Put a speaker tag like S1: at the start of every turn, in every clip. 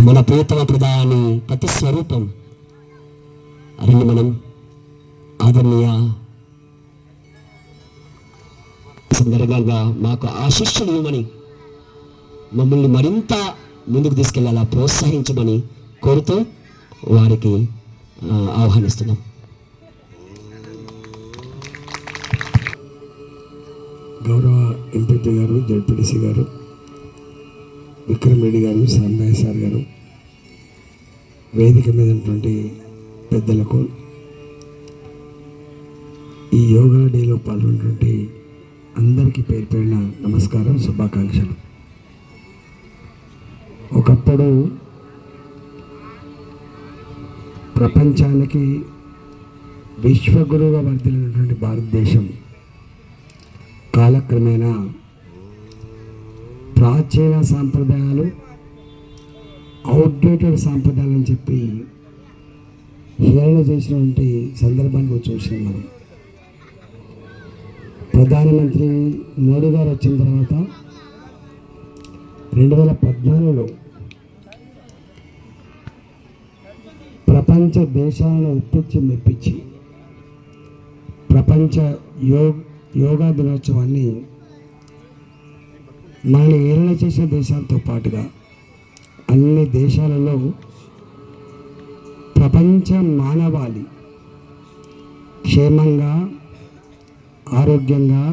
S1: మన ప్రియతమ ప్రధాని ప్రతి స్వరూపం అరణ్య మనం ఆదరణీయ సందర్భంగా మాకు ఆశీస్సులు ఇవ్వమని మమ్మల్ని మరింత ముందుకు తీసుకెళ్లాలా ప్రోత్సహించమని కోరుతూ వారికి ఆహ్వానిస్తున్నాం.
S2: గౌరవ ఎంపీపీ గారు, జడ్పీటీసీ గారు, విక్రమ్ రెడ్డి గారు, సాంబయ్య సార్ గారు, వేదిక మీద ఉన్నటువంటి పెద్దలకు, ఈ యోగా డేలో పాల్గొన్నటువంటి అందరికీ పేరు పేరున నమస్కారం, శుభాకాంక్షలు. ఒకప్పుడు ప్రపంచానికి విశ్వగురువుగా వర్ధిల్లినటువంటి భారతదేశం కాలక్రమేణా ప్రాచీన సాంప్రదాయాలు, అవుట్డేటెడ్ సాంప్రదాయాలు అని చెప్పి హేళన చేసినటువంటి సందర్భాన్ని చూసినాం మనం. ప్రధానమంత్రి మోడీ గారు వచ్చిన తర్వాత 2014లో ప్రపంచ దేశాలను ఒప్పించి మెప్పించి ప్రపంచ యోగా దినోత్సవాన్ని మనల్ని ఏలన చేసిన దేశాలతో పాటుగా అన్ని దేశాలలో ప్రపంచ మానవాళి క్షేమంగా, ఆరోగ్యంగా,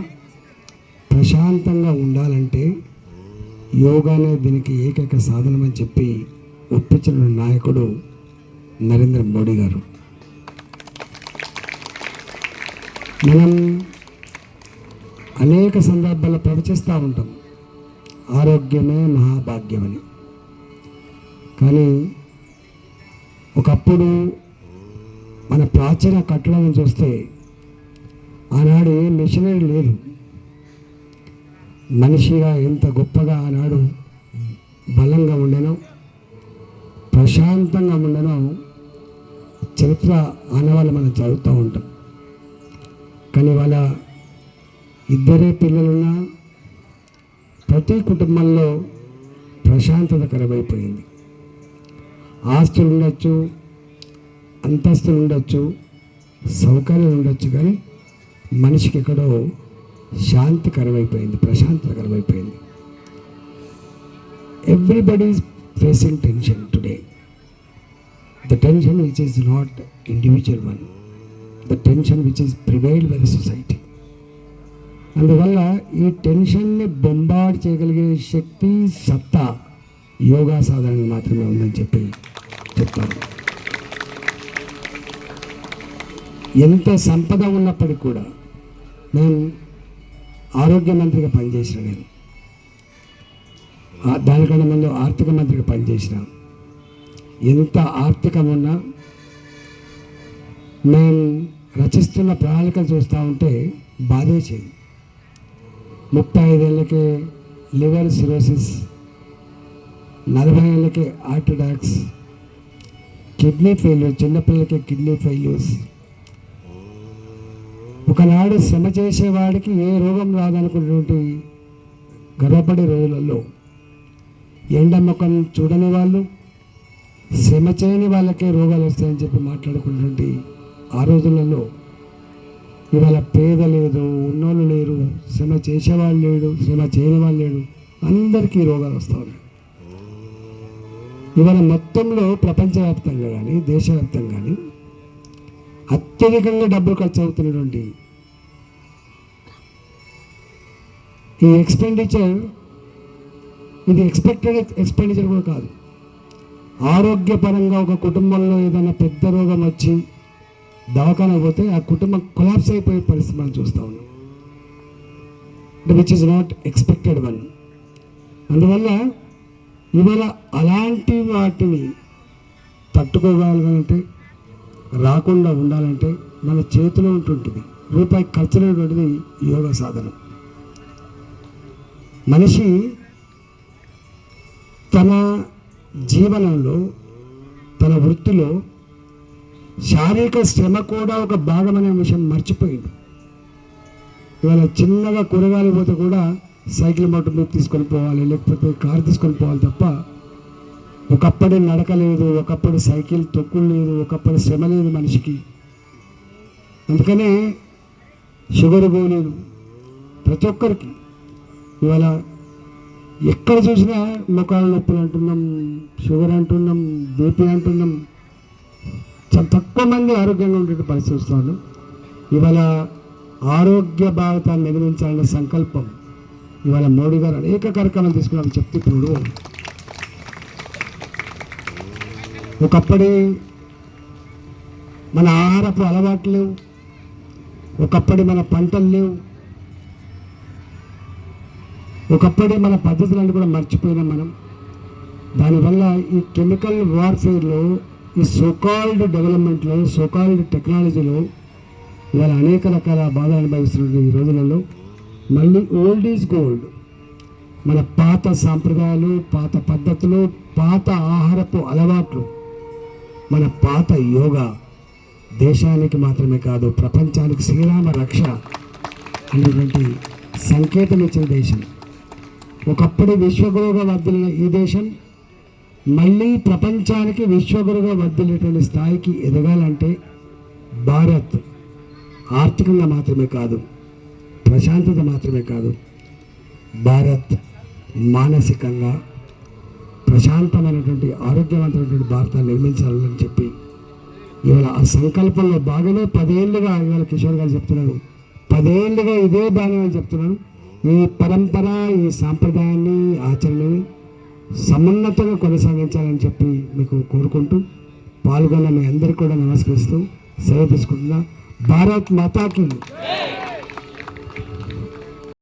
S2: ప్రశాంతంగా ఉండాలంటే యోగానే దీనికి ఏకైక సాధనమని చెప్పి ఒప్పించిన నాయకుడు నరేంద్ర మోడీ గారు. మనం అనేక సందర్భాల్లో ప్రవచిస్తూ ఉంటాం, ఆరోగ్యమే మహాభాగ్యమని. కానీ ఒకప్పుడు మన ప్రాచీన కట్టడాలను చూస్తే ఆనాడు ఏ మిషనరీ లేదు. మనిషిగా ఎంత గొప్పగా ఆనాడు బలంగా ఉండేనో, ప్రశాంతంగా ఉండేనో చరిత్ర ఆనవాళ్ళు మనం చదువుతూ ఉంటాం. కానీ వాళ్ళ ఇద్దరే పిల్లలున్నా ప్రతి కుటుంబంలో ప్రశాంతత కరువైపోయింది. ఆస్తులు ఉండొచ్చు, అంతస్తులు ఉండొచ్చు, సౌకర్యాలు ఉండొచ్చు, కానీ మనిషికి ఎక్కడో శాంతి కరువైపోయింది, ప్రశాంతత కరువైపోయింది. Everybody is facing tension today. The tension which is not individual one, the tension which is prevailed by the society. అందువల్ల ఈ టెన్షన్ని బొంబార్డ్ చేయగలిగే శక్తి, సత్తా యోగా సాధనకు మాత్రమే ఉందని చెప్పి చెప్తాను. ఎంత సంపద ఉన్నప్పటికీ కూడా, నేను ఆరోగ్య మంత్రిగా పనిచేసిన, నేను దానికన్నా ముందు ఆర్థిక మంత్రిగా పనిచేసిన, ఎంత ఆర్థికం ఉన్నా మేము రచిస్తున్న ప్రణాళికలు చూస్తూ ఉంటే బాధేసేది. 35 ఏళ్ళకే లివర్ సిరోసిస్, 40 ఏళ్ళకే హార్ట్ అటాక్స్, కిడ్నీ ఫెయిల్యూర్, చిన్నపిల్లలకి కిడ్నీ ఫెయిల్యూర్స్. ఒకనాడు శ్రమ చేసేవాడికి ఏ రోగం రాదనుకున్నటువంటి గర్వపడే రోజులలో ఎండముఖం చూడని వాళ్ళు, శ్రమ చేయని వాళ్ళకే రోగాలు వస్తాయని చెప్పి మాట్లాడుకున్నటువంటి ఆ రోజులలో ఇవాళ పేద లేదు, ఉన్నోళ్ళు లేరు, శ్రమ చేసేవాళ్ళు లేడు, శ్రమ చేయని వాళ్ళు లేడు, అందరికీ రోగాలు వస్తూ ఉన్నాయి. ఇవాళ మొత్తంలో ప్రపంచవ్యాప్తంగా కానీ దేశవ్యాప్తంగా కానీ అత్యధికంగా డబ్బులు ఖర్చు అవుతున్నటువంటి ఈ ఎక్స్పెండిచర్, ఇది ఎక్స్పెక్టెడ్ ఎక్స్పెండిచర్ కూడా కాదు. ఆరోగ్యపరంగా ఒక కుటుంబంలో ఏదైనా పెద్ద రోగం వచ్చి దవాఖాన పోతే ఆ కుటుంబం కొలాప్స్ అయిపోయే పరిస్థితి మనం చూస్తూ ఉన్నాం, which is not expected one. అందువల్ల ఇవాళ అలాంటి వాటిని తట్టుకోగలగాలంటే, రాకుండా ఉండాలంటే మన చేతిలో ఉంటుంటుంది, రూపాయి ఖర్చు లేనటువంటిది యోగా సాధన. మనిషి తన జీవనంలో, తన వృత్తిలో శారీరక శ్రమ కూడా ఒక భాగం అనే విషయం మర్చిపోయింది. ఇవాళ చిన్నగా కూరగాయలు పోతే కూడా సైకిల్ మోటార్ మీద తీసుకొని పోవాలి, లేకపోతే కారు తీసుకొని పోవాలి తప్ప ఒకప్పుడు నడక లేదు, ఒకప్పుడు సైకిల్ తొక్కులు లేదు, ఒకప్పుడు శ్రమ లేదు మనిషికి. అందుకనే షుగర్ గోళీలు ప్రతి ఒక్కరికి ఇవాళ ఎక్కడ చూసినా మొక్కల నొప్పులు అంటున్నాం, షుగర్ అంటున్నాం, బీపీ అంటున్నాం. చాలా తక్కువ మంది ఆరోగ్యంగా ఉండే పరిస్థితి వస్తున్నాడు. ఇవాళ ఆరోగ్య భారతాన్ని నిర్మించాలనే సంకల్పం ఇవాళ మోడీ గారు అనేక కార్యక్రమాలు తీసుకున్నామని చెప్తే ఇప్పుడు ఒకప్పటి మన ఆహారపు అలవాట్లు లేవు, ఒకప్పటి మన పంటలు లేవు, ఒకప్పటి మన పద్ధతులను కూడా మర్చిపోయినాం మనం. దానివల్ల ఈ కెమికల్ వార్ఫేర్లో, ఈ సోకాల్డ్ డెవలప్మెంట్లో, సోకాల్డ్ టెక్నాలజీలో ఇవాళ అనేక రకాల బాధలు అనుభవిస్తున్న ఈ రోజులలో మళ్ళీ ఓల్డ్ ఈజ్ గోల్డ్. మన పాత సాంప్రదాయాలు, పాత పద్ధతులు, పాత ఆహారపు అలవాట్లు, మన పాత యోగా దేశానికి మాత్రమే కాదు ప్రపంచానికి శ్రీరామ రక్ష అనేటువంటి సంకేతం ఇచ్చిన దేశం. ఒకప్పుడు విశ్వగురువుగా వర్ధిల్లిన ఈ దేశం మళ్ళీ ప్రపంచానికి విశ్వగురువుగా వర్ధిల్లేటువంటి స్థాయికి ఎదగాలంటే భారత్ ఆర్థికంగా మాత్రమే కాదు, ప్రశాంతత మాత్రమే కాదు, భారత్ మానసికంగా ప్రశాంతమైనటువంటి ఆరోగ్యవంతమైనటువంటి భారతాన్ని నిర్మించాలని చెప్పి ఇవాళ ఆ సంకల్పంలో భాగమే 10 ఏళ్ళుగా ఇవాళ కిషోర్ గారు చెప్తున్నారు, 10 ఏళ్ళుగా ఇదే భాగం అని చెప్తున్నాను. ఈ పరంపర, ఈ సాంప్రదాయాన్ని, ఆచరణని సమున్నతంగా కొనసాగించాలని చెప్పి మీకు కోరుకుంటూ పాల్గొన్న మీ అందరికీ కూడా నమస్కరిస్తూ సెలవు తీసుకుంటున్నా. భారత్ మాతాకి